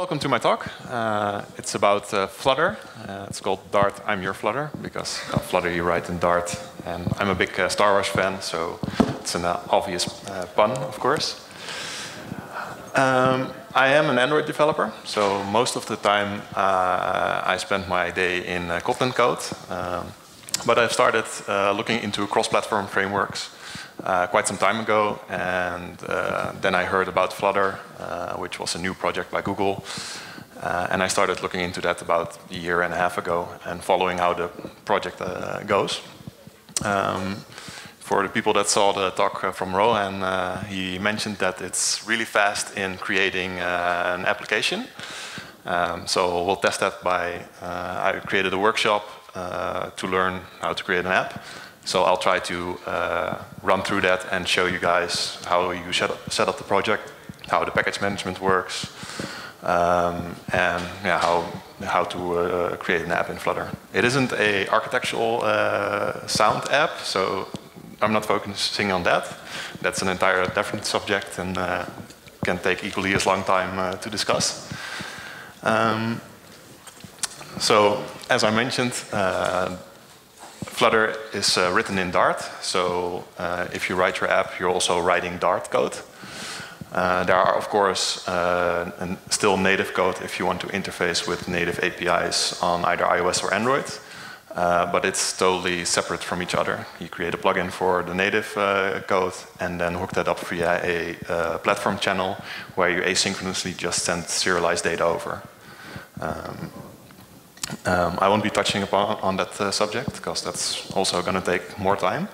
Welcome to my talk. It's about Flutter. It's called Dart, I'm Your Flutter, because Flutter you write in Dart. And I'm a big Star Wars fan, so it's an obvious pun, of course. I am an Android developer, so most of the time I spend my day in Kotlin code. But I've started looking into cross-platform frameworks quite some time ago, and then I heard about Flutter, which was a new project by Google, and I started looking into that about a year and a half ago and following how the project goes. For the people that saw the talk from Rohan, he mentioned that it's really fast in creating an application. So we'll test that by, I created a workshop to learn how to create an app. So I'll try to run through that and show you guys how you set up the project, how the package management works, and yeah, how to create an app in Flutter. It isn't an architectural sound app, so I'm not focusing on that. That's an entire different subject and can take equally as long time to discuss. So, as I mentioned, Flutter is written in Dart, so if you write your app, you're also writing Dart code. There are, of course, still native code if you want to interface with native APIs on either iOS or Android, but it's totally separate from each other. You create a plugin for the native code and then hook that up via a platform channel where you asynchronously just send serialized data over. I won't be touching on that subject because that's also going to take more time.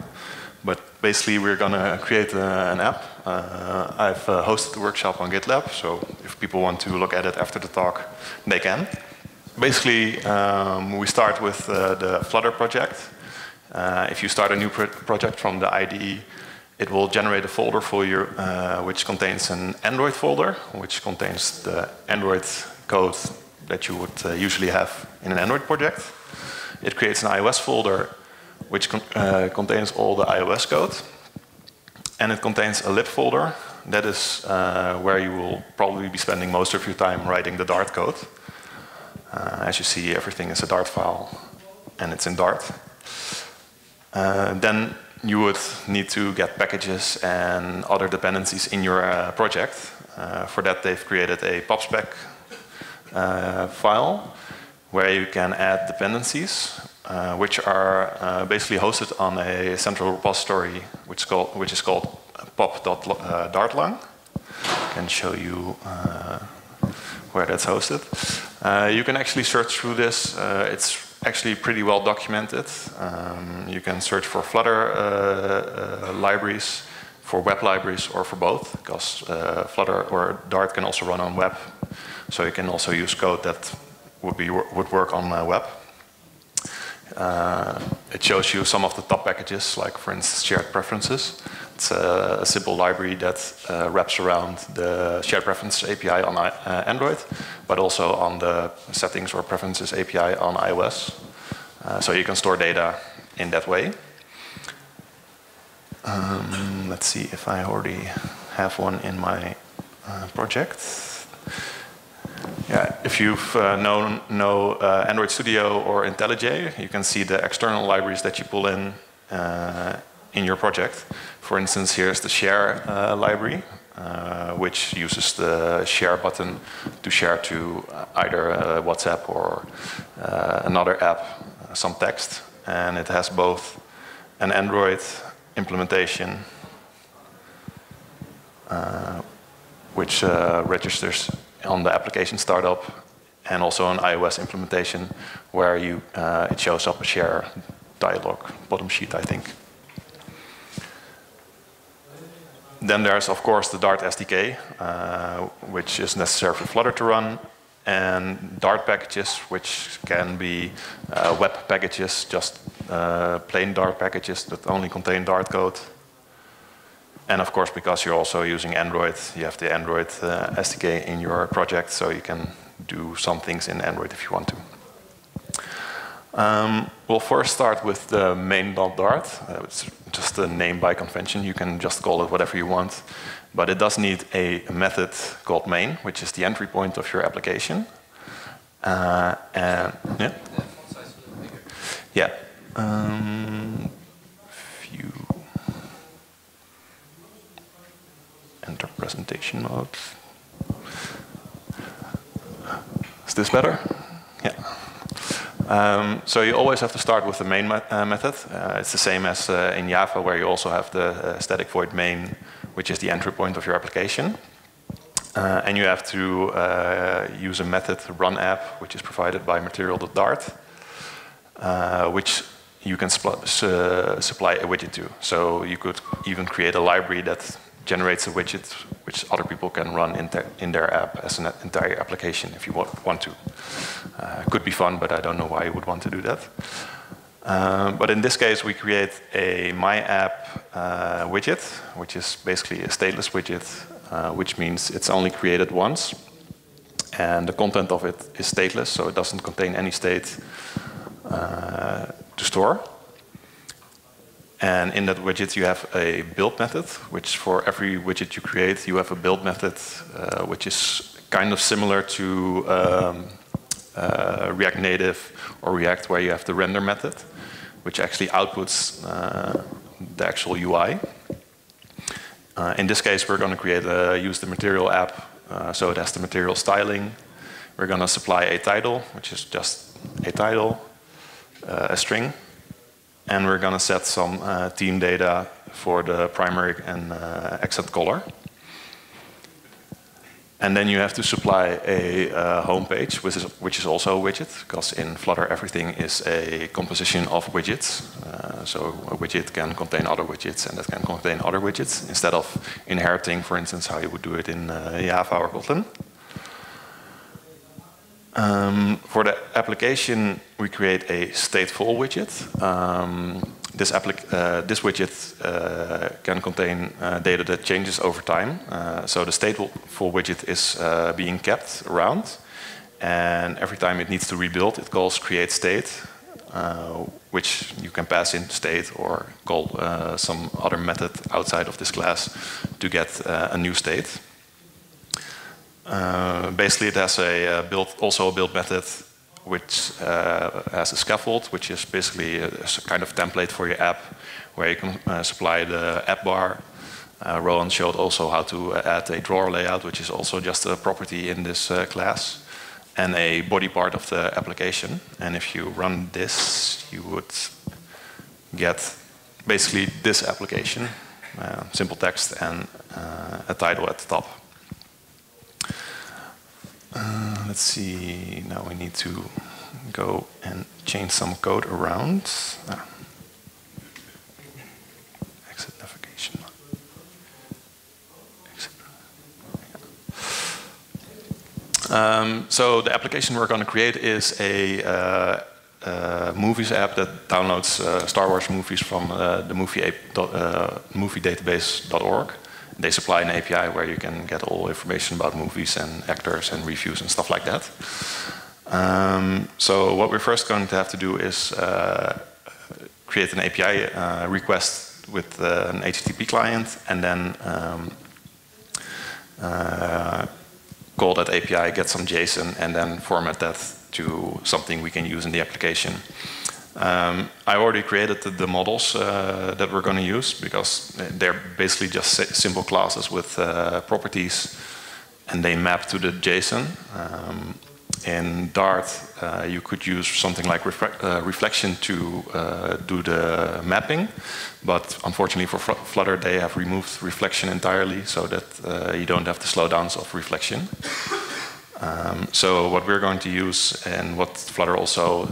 But basically, we're going to create an app. I've hosted the workshop on GitLab, so if people want to look at it after the talk, they can. Basically, we start with the Flutter project. If you start a new project from the IDE, it will generate a folder for you, which contains an Android folder, which contains the Android code that you would usually have in an Android project. It creates an iOS folder which contains all the iOS code. And it contains a lib folder. That is where you will probably be spending most of your time writing the Dart code. As you see, everything is a Dart file and it's in Dart. Then you would need to get packages and other dependencies in your project. For that, they've created a popspec file where you can add dependencies, which are basically hosted on a central repository which is called pop.dartlang. I can show you where that's hosted. You can actually search through this. It's actually pretty well documented. You can search for Flutter libraries, for web libraries, or for both, because Flutter or Dart can also run on web. So you can also use code that would work on web. It shows you some of the top packages, like for instance shared preferences. It's a simple library that wraps around the shared preferences API on Android, but also on the settings or preferences API on iOS. So you can store data in that way. Let's see if I already have one in my project. Yeah, if you've know Android Studio or IntelliJ, you can see the external libraries that you pull in your project. For instance, here's the share library, which uses the share button to share to either WhatsApp or another app some text. And it has both an Android implementation, which registers on the application startup, and also an iOS implementation where it shows up a share dialog, bottom sheet, I think. Then there's, of course, the Dart SDK, which is necessary for Flutter to run, and Dart packages, which can be web packages, just plain Dart packages that only contain Dart code. And of course, because you're also using Android, you have the Android SDK in your project, so you can do some things in Android if you want to. We'll first start with the main.dart. It's just a name by convention. You can just call it whatever you want. But it does need a method called main, which is the entry point of your application. And yeah. Yeah. View. Enter presentation mode. Is this better? Yeah. So you always have to start with the main method. It's the same as in Java, where you also have the static void main, which is the entry point of your application. And you have to use a method, run app, which is provided by material.dart, which you can supply a widget to. So you could even create a library that generates a widget which other people can run in their app as an entire application if you want to. Could be fun, but I don't know why you would want to do that. But in this case, we create a my app widget, which is basically a stateless widget, which means it's only created once. And the content of it is stateless, so it doesn't contain any state to store. And in that widget, you have a build method, which for every widget you create, you have a build method, which is kind of similar to React Native or React, where you have the render method, which actually outputs the actual UI. In this case, we're going to use the material app, so it has the material styling. We're going to supply a title, which is just a title, a string. And we're going to set some theme data for the primary and accent color. And then you have to supply a home page, which is also a widget, because in Flutter everything is a composition of widgets. So a widget can contain other widgets, and that can contain other widgets, instead of inheriting, for instance, how you would do it in Java or Kotlin. For the application, we create a stateful widget. This widget can contain data that changes over time. So the stateful widget is being kept around. And every time it needs to rebuild, it calls create state, which you can pass in state or call some other method outside of this class to get a new state. Basically, it has also a build method which has a scaffold, which is basically a kind of template for your app, where you can supply the app bar. Rowan showed also how to add a drawer layout, which is also just a property in this class, and a body part of the application. And if you run this, you would get basically this application, simple text and a title at the top. Let's see, now we need to go and change some code around. Exit navigation. So the application we're going to create is a movies app that downloads Star Wars movies from the moviedatabase.org. They supply an API where you can get all information about movies and actors and reviews and stuff like that. So what we're first going to have to do is create an API request with an HTTP client, and then call that API, get some JSON, and then format that to something we can use in the application. I already created the models that we're going to use, because they're basically just simple classes with properties, and they map to the JSON. In Dart, you could use something like reflection to do the mapping, but unfortunately for Flutter, they have removed reflection entirely, so that you don't have the slowdowns of reflection. So what we're going to use, and what Flutter also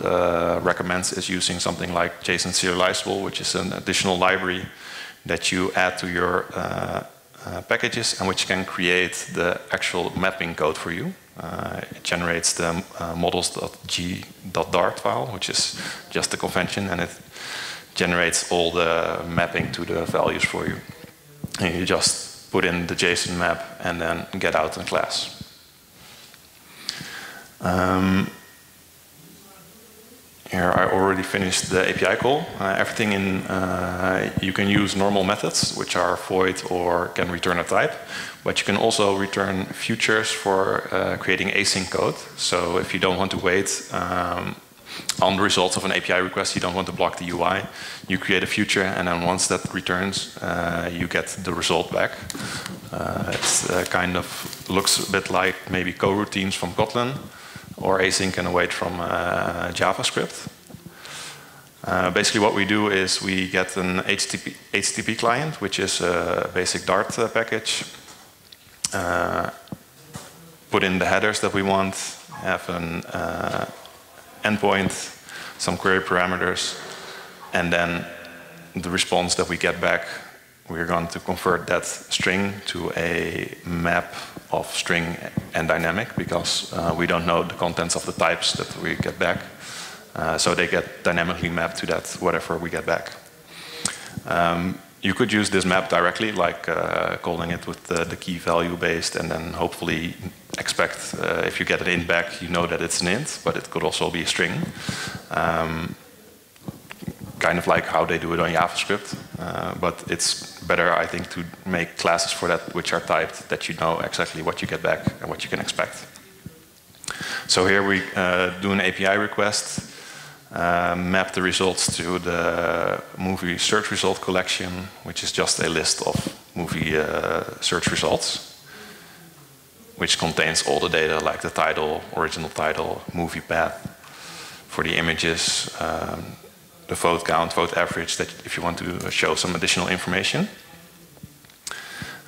recommends, is using something like JSON serializable, which is an additional library that you add to your packages, and which can create the actual mapping code for you. It generates the models.g.dart file, which is just the convention, and it generates all the mapping to the values for you. And you just put in the JSON map and then get out in class. Here I already finished the API call. Everything in, you can use normal methods, which are void or can return a type, but you can also return futures for creating async code. So if you don't want to wait on the results of an API request, you don't want to block the UI, you create a future, and then once that returns, you get the result back. It kind of looks a bit like maybe coroutines from Kotlin, or async and await from JavaScript. Basically what we do is we get an HTTP client, which is a basic Dart package, put in the headers that we want, have an endpoint, some query parameters, and then the response that we get back, we're going to convert that string to a map of string and dynamic, because we don't know the contents of the types that we get back. So they get dynamically mapped to that, whatever we get back. You could use this map directly, like calling it with the key value based, and then hopefully expect if you get an int back, you know that it's an int, but it could also be a string. Kind of like how they do it on JavaScript, but it's better, I think, to make classes for that which are typed, that you know exactly what you get back and what you can expect. So here we do an API request, map the results to the movie search result collection, which is just a list of movie search results, which contains all the data like the title, original title, movie path for the images, the vote count, vote average, that if you want to show some additional information.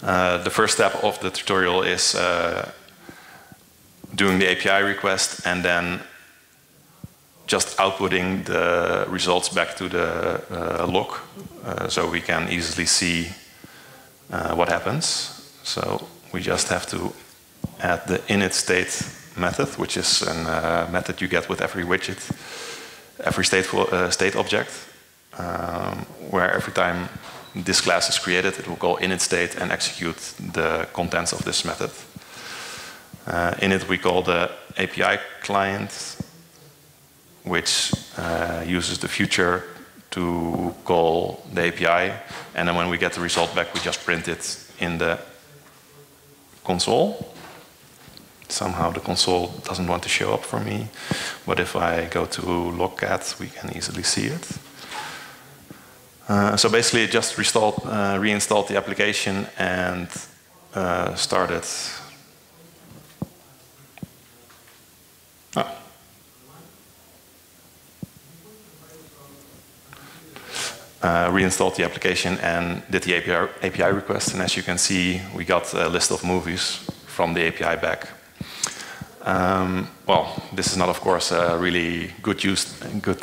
The first step of the tutorial is doing the API request and then just outputting the results back to the log, so we can easily see what happens. So we just have to add the init state method, which is a method you get with every widget, every state object, where every time this class is created, it will call init state and execute the contents of this method. In it, we call the API client, which uses the future to call the API, and then when we get the result back, we just print it in the console. Somehow the console doesn't want to show up for me, but if I go to logcat, we can easily see it. So basically it just reinstalled the application and started. Reinstalled the application and did the API request, and as you can see, we got a list of movies from the API back. Well, this is not, of course, a really good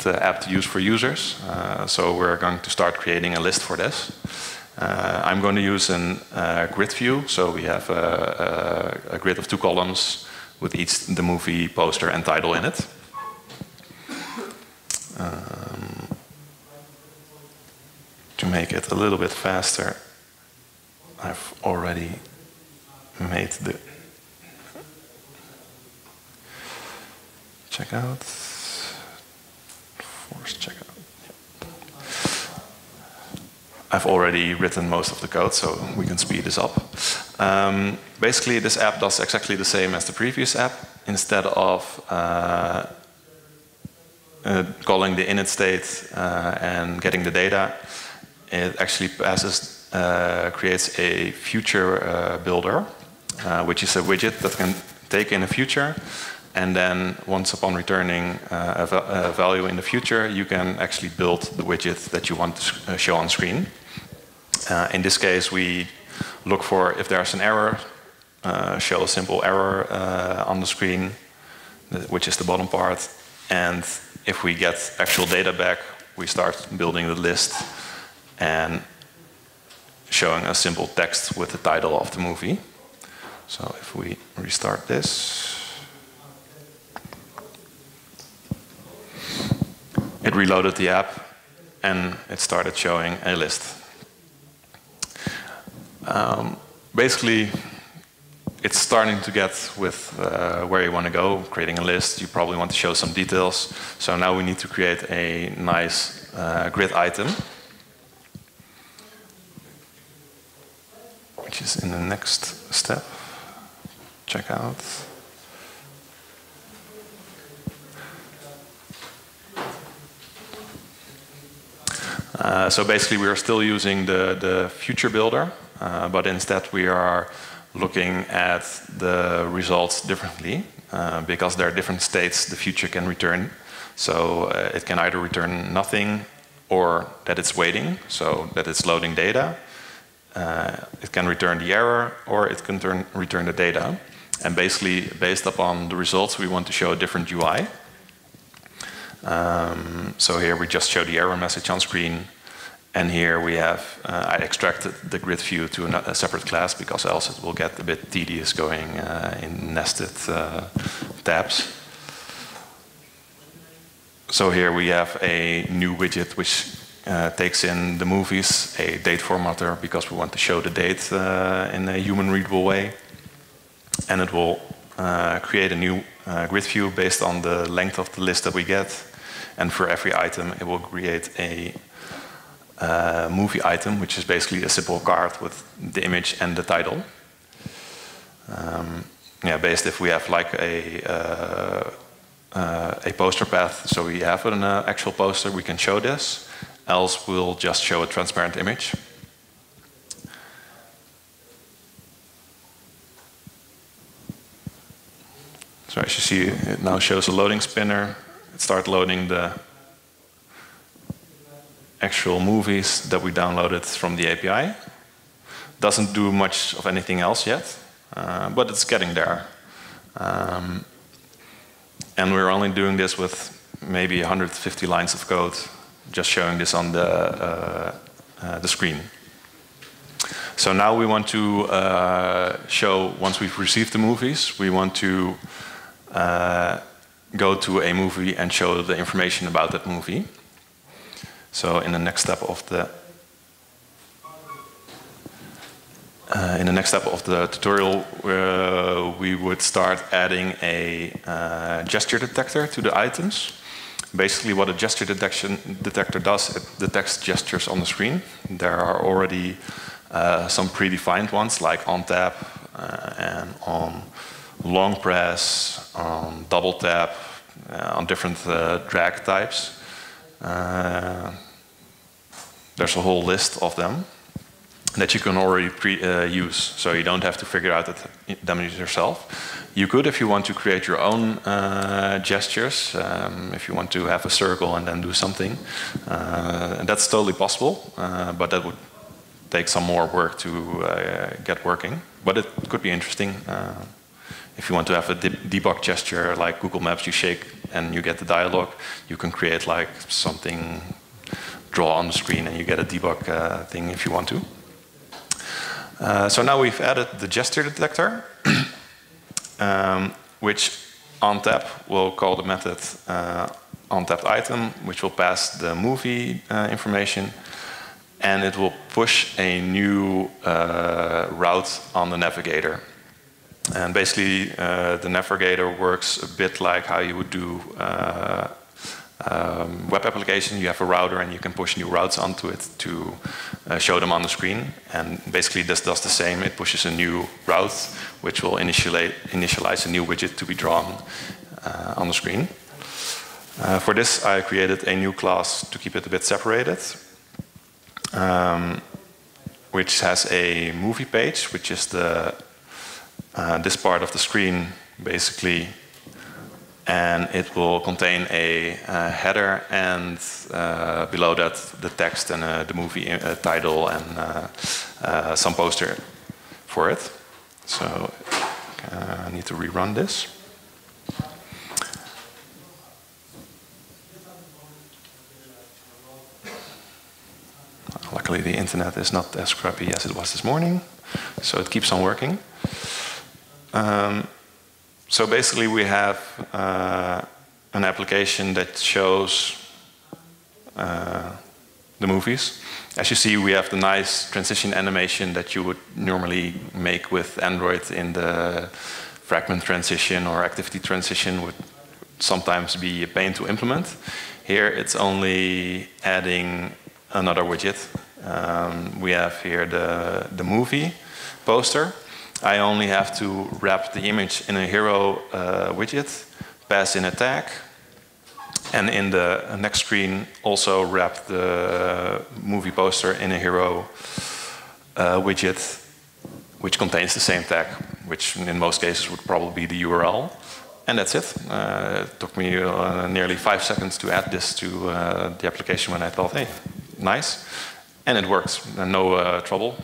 app to use for users, so we're going to start creating a list for this. I'm going to use a grid view, so we have a grid of 2 columns with each the movie poster and title in it. To make it a little bit faster, I've already made the checkout, force checkout. I've already written most of the code, so we can speed this up. Basically, this app does exactly the same as the previous app. Instead of calling the init state and getting the data, it actually creates a future builder, which is a widget that can take in a future, and then once upon returning a value in the future, you can actually build the widget that you want to show on screen. In this case, we look for if there's an error, show a simple error on the screen, which is the bottom part, and if we get actual data back, we start building the list and showing a simple text with the title of the movie. So if we restart this, it reloaded the app and it started showing a list. Basically, it's starting to get with where you want to go, creating a list. You probably want to show some details. So now we need to create a nice grid item, which is in the next step. Check out. So basically we are still using the future builder, but instead we are looking at the results differently because there are different states the future can return. So it can either return nothing or that it's waiting, so that it's loading data. It can return the error or it can return the data. And basically based upon the results we want to show a different UI. So here we just show the error message on screen. And here we have, I extracted the grid view to a separate class because else it will get a bit tedious going in nested tabs. So here we have a new widget which takes in the movies, a date formatter because we want to show the date in a human readable way. And it will create a new grid view based on the length of the list that we get. And for every item it will create a movie item, which is basically a simple card with the image and the title. Yeah, based if we have like a poster path, so we have an actual poster, we can show this. Else we'll just show a transparent image. So as you see, it now shows a loading spinner. It starts loading the actual movies that we downloaded from the API. Doesn't do much of anything else yet, but it's getting there. And we're only doing this with maybe 150 lines of code, just showing this on the screen. So now we want to show, once we've received the movies, we want to go to a movie and show the information about that movie. So in the next step of the tutorial, we would start adding a gesture detector to the items. Basically, what a gesture detector does, it detects gestures on the screen. There are already some predefined ones, like on tap and on long press, on double tap, on different drag types. There's a whole list of them that you can already use, so you don't have to figure out them yourself. You could, if you want to create your own gestures, if you want to have a circle and then do something, and that's totally possible, but that would take some more work to get working. But it could be interesting. If you want to have a debug gesture like Google Maps, you shake and you get the dialog, you can create like something, draw on the screen, and you get a debug thing if you want to. So now we've added the gesture detector, which on tap will call the method onTappedItem, which will pass the movie information, and it will push a new route on the navigator. And basically, the navigator works a bit like how you would do web application. You have a router and you can push new routes onto it to show them on the screen. And basically this does the same. It pushes a new route which will initialize a new widget to be drawn on the screen. For this I created a new class to keep it a bit separated, which has a movie page, which is the this part of the screen basically. And it will contain a header and below that the text and the movie title and some poster for it. So I need to rerun this. Luckily the internet is not as crappy as it was this morning, so it keeps on working. So basically we have an application that shows the movies. As you see, we have the nice transition animation that you would normally make with Android in the fragment transition or activity transition would sometimes be a pain to implement. Here it's only adding another widget. We have here the movie poster. I only have to wrap the image in a hero widget, pass in a tag, and in the next screen also wrap the movie poster in a hero widget, which contains the same tag, which in most cases would probably be the URL. And that's it. It took me nearly 5 seconds to add this to the application when I thought, hey, nice. And it works, no trouble.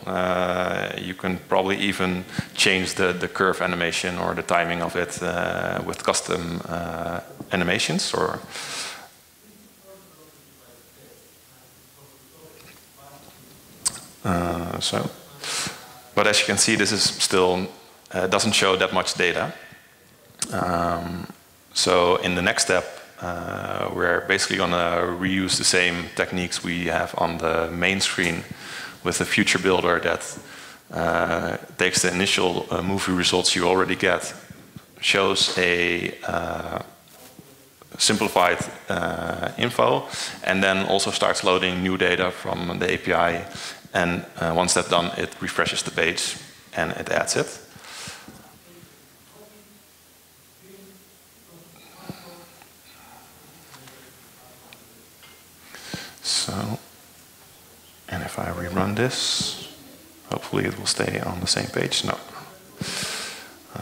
You can probably even change the curve animation or the timing of it with custom animations. Or but as you can see, this is still doesn't show that much data. So in the next step, we're basically going to reuse the same techniques we have on the main screen with the future builder that takes the initial movie results you already get, shows a simplified info, and then also starts loading new data from the API. And once that's done, it refreshes the page and it adds it. So, and if I rerun this, hopefully it will stay on the same page. No.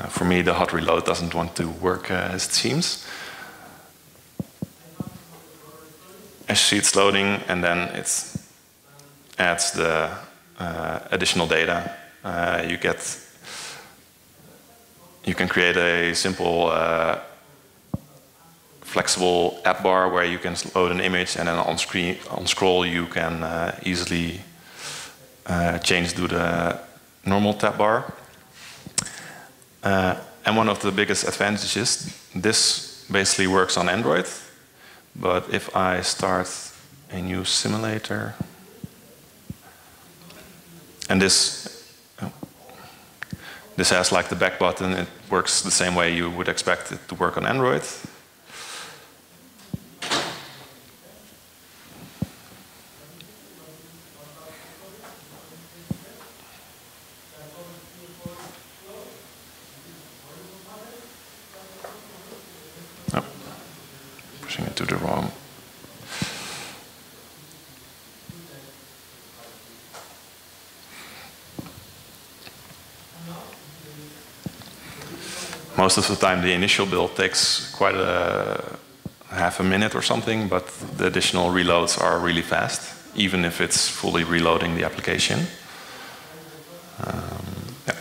For me, the hot reload doesn't want to work as it seems. As you see, it's loading, and then it adds the additional data. You can create a simple flexible app bar where you can load an image, and then on scroll you can easily change to the normal tab bar. And one of the biggest advantages, this basically works on Android, but if I start a new simulator, and this has like the back button, it works the same way you would expect it to work on Android. Pushing it to the wrong. Most of the time the initial build takes quite half a minute or something, but the additional reloads are really fast, even if it's fully reloading the application. Yeah.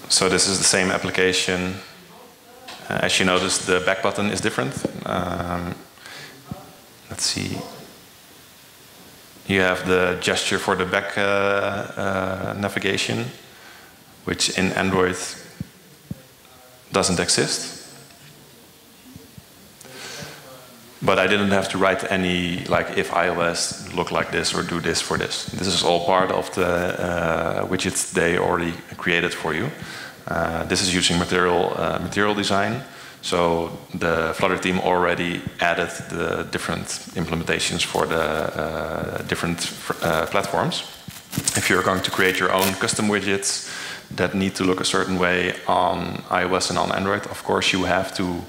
So this is the same application. As you notice, the back button is different. Let's see. You have the gesture for the back navigation, which in Android doesn't exist. But I didn't have to write any, like, if iOS look like this or do this for this. This is all part of the widgets they already created for you. This is using material design. So the Flutter team already added the different implementations for the different platforms. If you're going to create your own custom widgets that need to look a certain way on iOS and on Android, of course you have to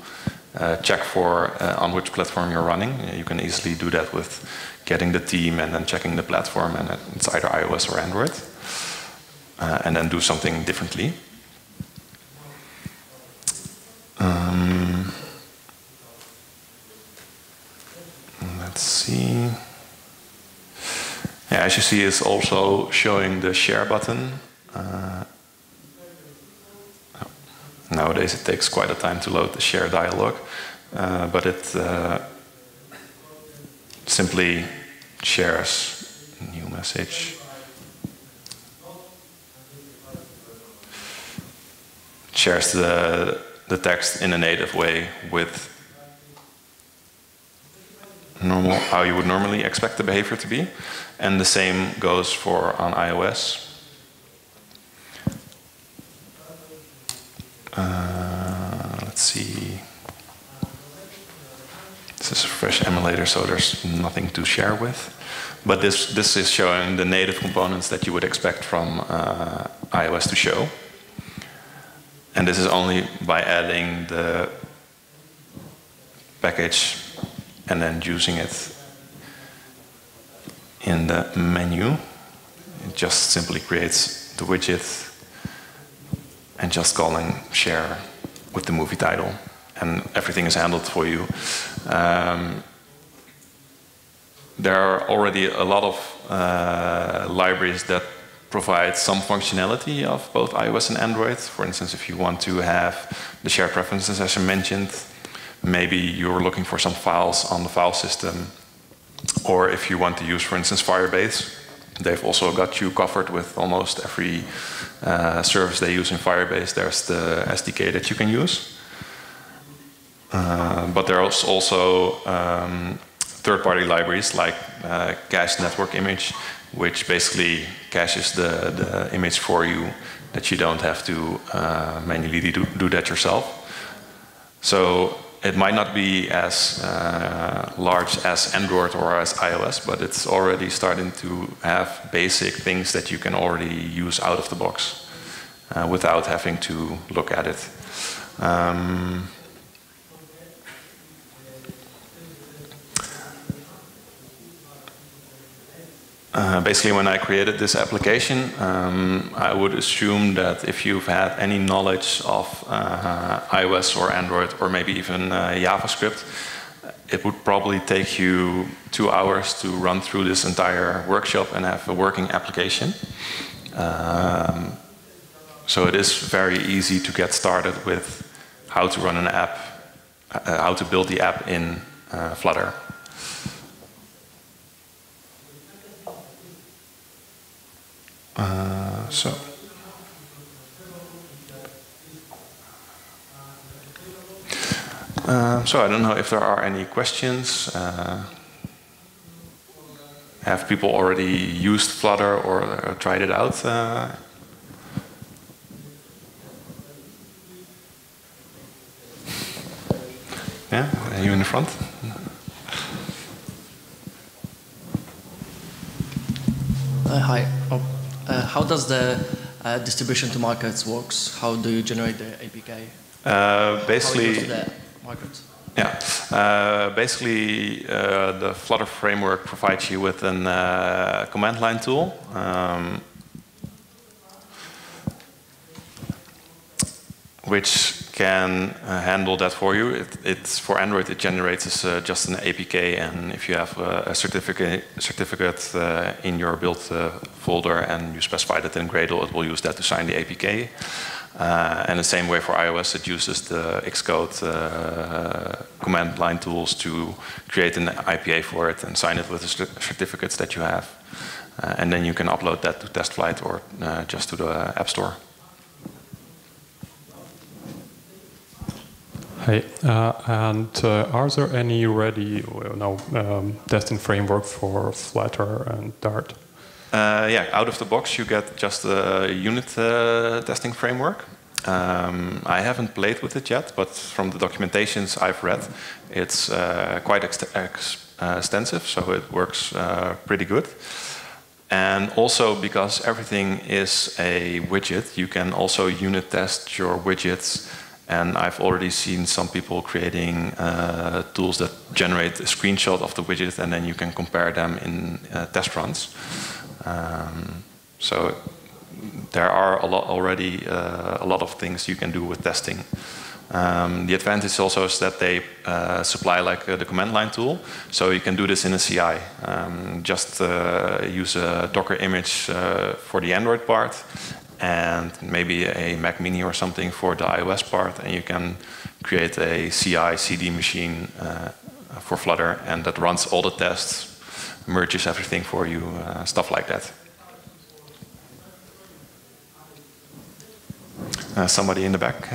check for on which platform you're running. You can easily do that with getting the theme and then checking the platform, and it's either iOS or Android, and then do something differently. Let's see. Yeah, as you see, it's also showing the share button. Nowadays it takes quite a time to load the share dialog, but it simply shares a new message. Shares the text in a native way with how you would normally expect the behavior to be. And the same goes for on iOS. Let's see. This is a fresh emulator, so there's nothing to share with. But this is showing the native components that you would expect from iOS to show. And this is only by adding the package and then using it in the menu. It just simply creates the widget and just calling share with the movie title. And everything is handled for you. There are already a lot of libraries that provide some functionality of both iOS and Android. For instance, if you want to have the shared preferences, as I mentioned, maybe you're looking for some files on the file system, or if you want to use, for instance, Firebase, they've also got you covered with almost every service they use in Firebase. There's the SDK that you can use. But there's also third-party libraries like Cache Network Image, which basically caches the image for you, that you don't have to manually do that yourself. So it might not be as large as Android or as iOS, but it's already starting to have basic things that you can already use out of the box without having to look at it. Basically, when I created this application, I would assume that if you've had any knowledge of iOS or Android or maybe even JavaScript, it would probably take you 2 hours to run through this entire workshop and have a working application. So it is very easy to get started with how to run an app, how to build the app in Flutter. So I don't know if there are any questions. Have people already used Flutter or tried it out? Yeah, are you in the front? Hi. How does the distribution to markets works? How do you generate the APK? Basically, how do you go to the markets? Yeah, basically the Flutter Framework provides you with a command line tool. Which can handle that for you. It's for Android, it generates just an APK, and if you have a certificate in your build folder and you specify that in Gradle, it will use that to sign the APK. And the same way for iOS, it uses the Xcode command line tools to create an IPA for it and sign it with the certificates that you have. And then you can upload that to TestFlight or just to the App Store. Hey, and are there any ready testing framework for Flutter and Dart? Yeah, out of the box you get just a unit testing framework. I haven't played with it yet, but from the documentations I've read, it's quite extensive, so it works pretty good. And also because everything is a widget, you can also unit test your widgets. And I've already seen some people creating tools that generate a screenshot of the widget, and then you can compare them in test runs. So there are already a lot of things you can do with testing. The advantage also is that they supply like the command line tool, so you can do this in a CI. Just use a Docker image for the Android part, and maybe a Mac Mini or something for the iOS part, and you can create a CI/CD machine for Flutter, and that runs all the tests, merges everything for you, stuff like that. Somebody in the back?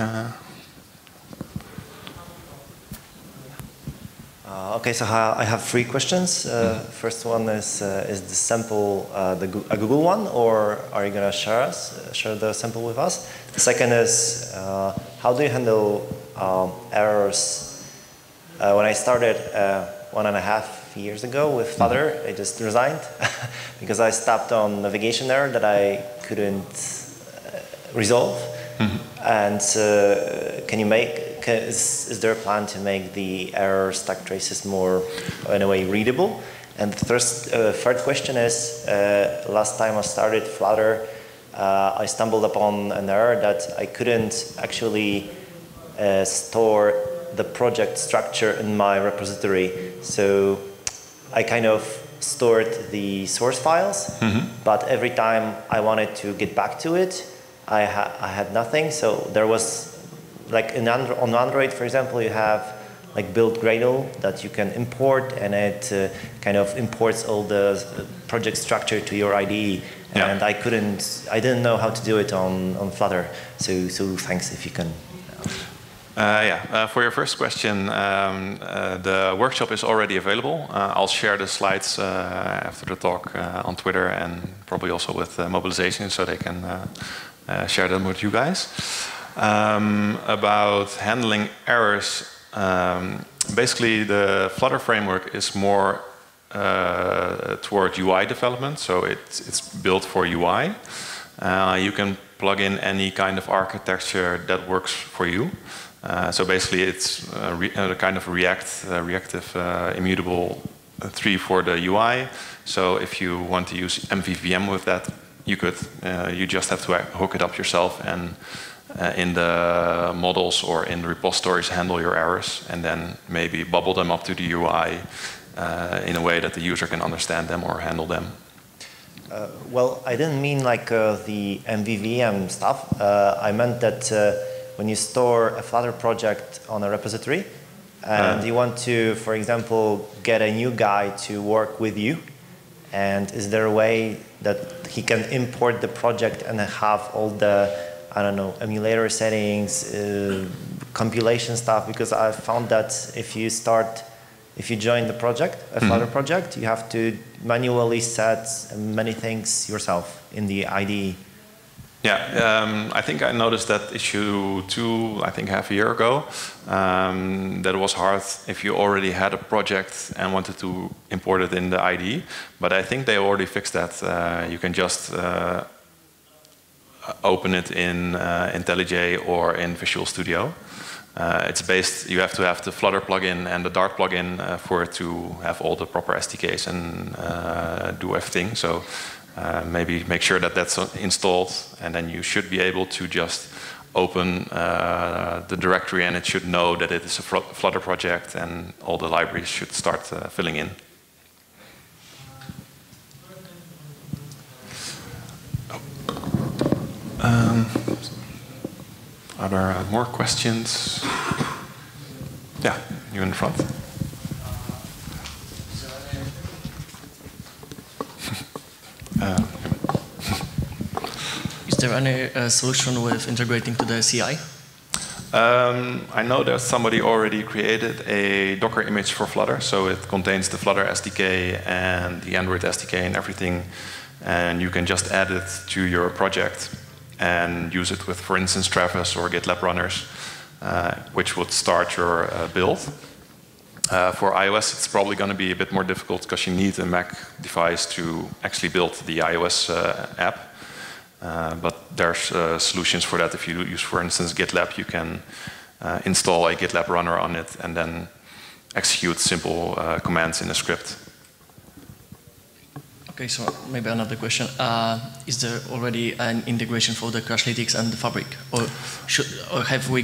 Okay, so I have three questions. First one is the sample a Google one, or are you gonna share the sample with us? The second is how do you handle errors? When I started 1.5 years ago with Flutter, I just resigned because I stopped on navigation error that I couldn't resolve. And can you make? Is there a plan to make the error stack traces more, in a way, readable? And the third question is, last time I started Flutter, I stumbled upon an error that I couldn't actually store the project structure in my repository. So I kind of stored the source files, but every time I wanted to get back to it, I had nothing. So there was, like on Android, for example, you have like build Gradle that you can import, and it kind of imports all the project structure to your IDE. Yeah. And I didn't know how to do it on Flutter. So thanks if you can. For your first question, the workshop is already available. I'll share the slides after the talk on Twitter, and probably also with Mobilization, so they can share them with you guys. About handling errors, basically the Flutter framework is more toward UI development, so it's built for UI. You can plug in any kind of architecture that works for you. So basically it's a kind of reactive immutable tree for the UI. So if you want to use MVVM with that, you could. You just have to hook it up yourself, and in the models or in the repositories handle your errors, and then maybe bubble them up to the UI in a way that the user can understand them or handle them. Well, I didn't mean like the MVVM stuff. I meant that when you store a Flutter project on a repository and you want to, for example, get a new guy to work with you, and is there a way that he can import the project and have all the, I don't know, emulator settings, compilation stuff? Because I found that if you join the project, a Flutter project, you have to manually set many things yourself in the IDE. Yeah, I think I noticed that issue too, I think half a year ago. That was hard if you already had a project and wanted to import it in the IDE. But I think they already fixed that. You can just open it in IntelliJ or in Visual Studio. It's based, you have to have the Flutter plugin and the Dart plugin for it to have all the proper SDKs and do everything. So maybe make sure that that's installed, and then you should be able to just open the directory, and it should know that it is a Flutter project, and all the libraries should start filling in. Are there more questions? Yeah, you in front. Is there any solution with integrating to the CI? I know that somebody already created a Docker image for Flutter, so it contains the Flutter SDK and the Android SDK and everything, and you can just add it to your project and use it with, for instance, Travis or GitLab runners, which would start your build. For iOS, it's probably going to be a bit more difficult because you need a Mac device to actually build the iOS app. But there's solutions for that. If you use, for instance, GitLab, you can install a GitLab runner on it and then execute simple commands in a script. Okay, so maybe another question. Is there already an integration for the Crashlytics and the Fabric? Or have we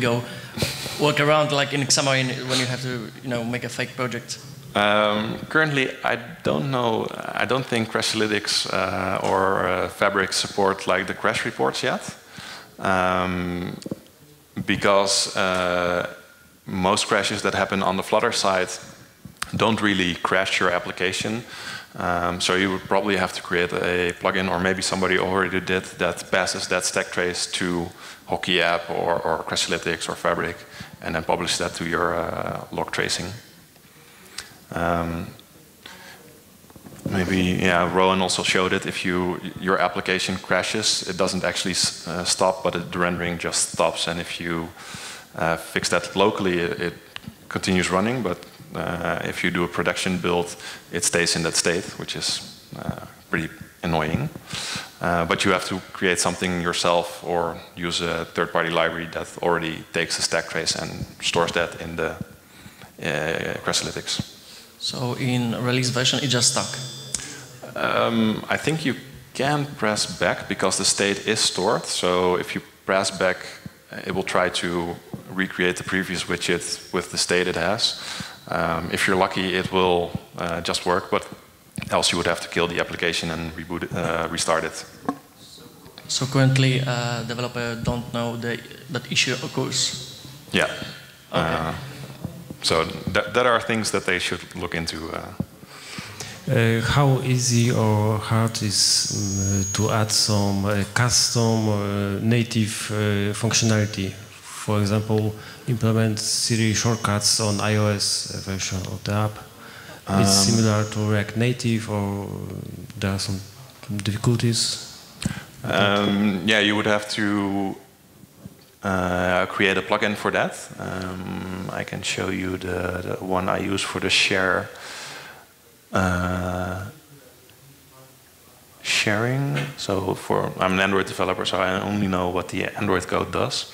work around like in Xamarin when you have to make a fake project? Currently, I don't know. I don't think Crashlytics or Fabric support like the crash reports yet, because most crashes that happen on the Flutter side don't really crash your application. So you would probably have to create a plugin, or maybe somebody already did, that passes that stack trace to Hockey app or Crashlytics or Fabric, and then publish that to your log tracing. Maybe, yeah, Rowan also showed it. If your application crashes, it doesn't actually stop, but the rendering just stops. And if you fix that locally, it continues running. But if you do a production build, it stays in that state, which is pretty annoying. But you have to create something yourself or use a third-party library that already takes the stack trace and stores that in the Crashlytics. So in release version, it just stuck? I think you can press back because the state is stored. So if you press back, it will try to recreate the previous widget with the state it has. If you're lucky, it will just work, but else you would have to kill the application and reboot it, restart it. So currently, developer don't know that issue occurs? Yeah. Okay. So that are things that they should look into. How easy or hard is to add some custom native functionality? For example, implement Siri shortcuts on iOS version of the app. It's similar to React Native, or there are some difficulties? Yeah, you would have to create a plugin for that. I can show you the one I use for the sharing. So I'm an Android developer, so I only know what the Android code does.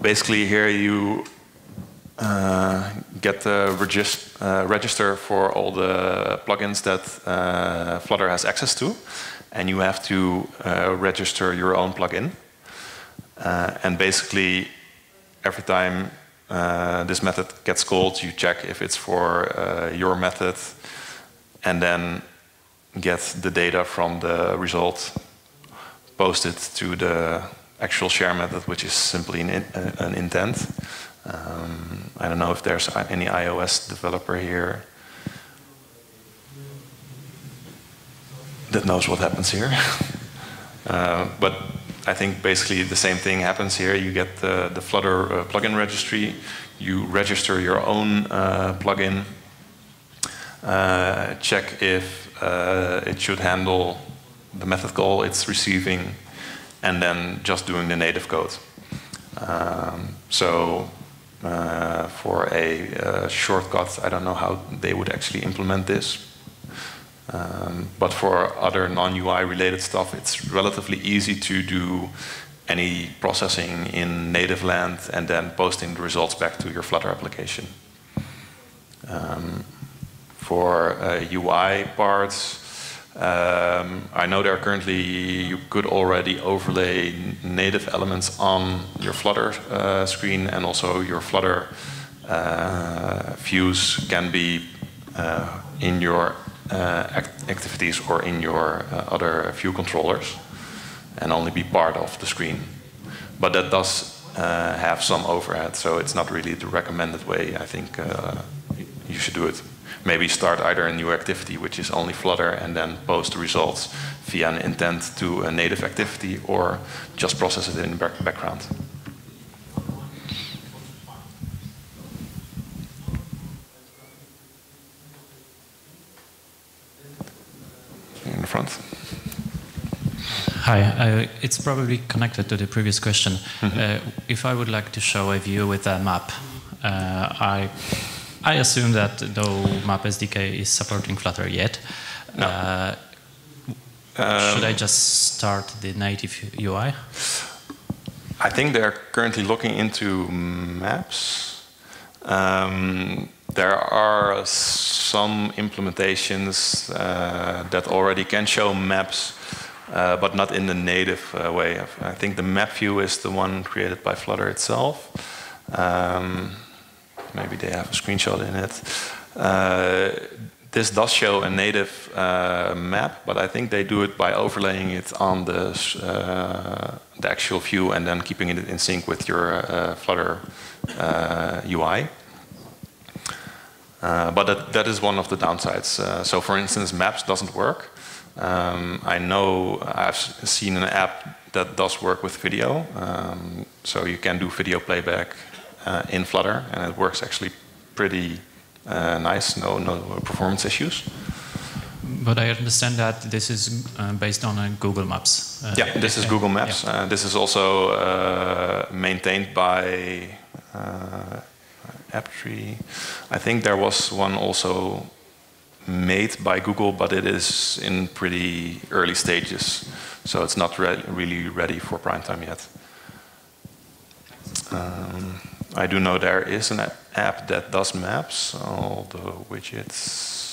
Basically, here you get the register for all the plugins that Flutter has access to, and you have to register your own plugin. And basically, every time this method gets called, you check if it's for your method, and then get the data from the result, post it to the actual share method, which is simply an intent. I don't know if there's any iOS developer here that knows what happens here. But I think basically the same thing happens here. You get the Flutter plugin registry, you register your own plugin, check if it should handle the method call it's receiving, and then just doing the native code. For a shortcut, I don't know how they would actually implement this. But for other non-UI related stuff, it's relatively easy to do any processing in native land and then posting the results back to your Flutter application. For UI parts, I know there currently you could already overlay native elements on your Flutter screen, and also your Flutter views can be in your activities or in your other view controllers and only be part of the screen. But that does have some overhead, so it's not really the recommended way. I think you should do it. Maybe start either a new activity, which is only Flutter, and then post the results via an intent to a native activity, or just process it in the background. In the front. Hi, it's probably connected to the previous question. If I would like to show a view with a map, I assume that though Map SDK is supporting Flutter yet, No. Should I just start the native UI? I think they're currently looking into maps. There are some implementations that already can show maps, but not in the native way. I think the map view is the one created by Flutter itself. Maybe they have a screenshot in it. This does show a native map, but I think they do it by overlaying it on the actual view and then keeping it in sync with your Flutter UI. But that is one of the downsides. So for instance, Maps doesn't work. I know I've seen an app that does work with video. So you can do video playback in Flutter, and it works actually pretty nice, no performance issues. But I understand that this is based on Google Maps. Yeah, this is Google Maps. Yeah. This is also maintained by AppTree. I think there was one also made by Google, but it is in pretty early stages, so it's not really ready for prime time yet. I do know there is an app that does maps, all the widgets.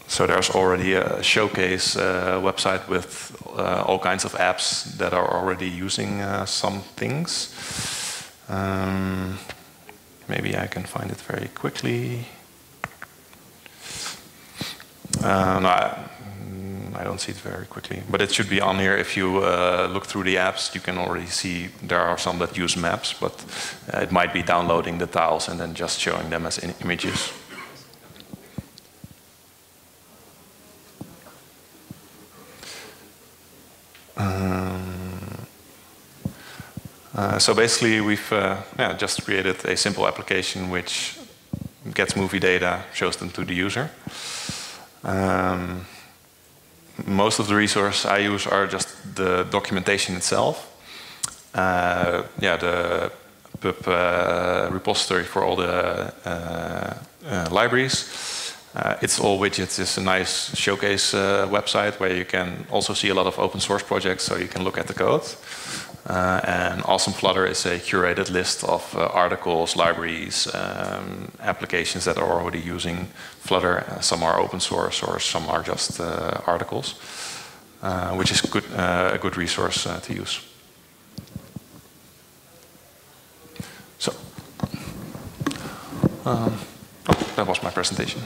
So there's already a showcase website with all kinds of apps that are already using some things. Maybe I can find it very quickly. No, I don't see it very quickly, but it should be on here. If you look through the apps, you can already see there are some that use maps, but it might be downloading the tiles and then just showing them as images. So basically we've just created a simple application which gets movie data, shows them to the user. Most of the resources I use are just the documentation itself. The pub repository for all the libraries. It's all widgets. It's a nice showcase website where you can also see a lot of open source projects, so you can look at the code. And Awesome Flutter is a curated list of articles, libraries, applications that are already using Flutter. Some are open source or some are just articles, which is a good resource to use. So, that was my presentation.